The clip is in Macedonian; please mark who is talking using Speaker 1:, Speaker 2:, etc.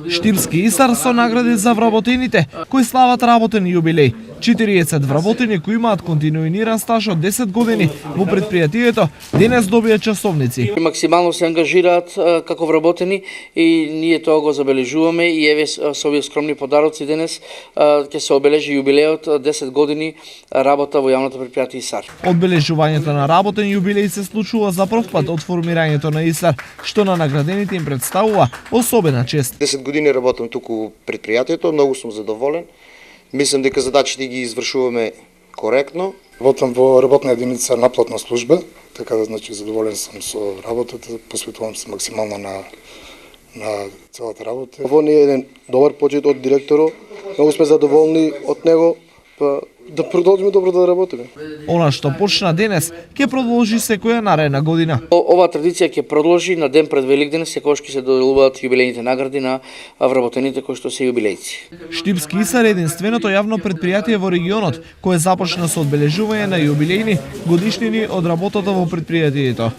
Speaker 1: Штипски Исар со награди за вработените кои слават работен јубилеј. 40 вработени кои имаат континуиран стаж од 10 години во предпријатието денес добија часовници.
Speaker 2: Максимално се ангажираат како вработени и ние тоа го забележуваме и еве со овие скромни подароци денес ќе се обележи јубилеот 10 години работа во јавното предпријатие Исар.
Speaker 1: Одбележувањето на работен јубилеј се случува за прв пат од формирањето на Исар, што на наградените им представува особена чест.
Speaker 3: 10 години работам туку предпријатието, многу сум задоволен. Мислам дека задачите ги извршуваме коректно.
Speaker 4: Работам во работна единица наплатна служба, така да значи задоволен сум со работата, посветувам се максимално на целата работа.
Speaker 5: Ово не е еден добар почет од директорот, многу сме задоволни од него, па да продолжиме добро да работиме.
Speaker 1: Она што почна денес ќе продолжи секоја наредна година.
Speaker 2: Оваа традиција ќе продолжи на ден пред Великден, секогаш ќе се доделуваат јубилејните награди на вработените кои што се јубилејци.
Speaker 1: Штипски Исар е единственото јавно предпријатие во регионот кое започна со одбележување на јубилејни годишнини од работата во предпријатието.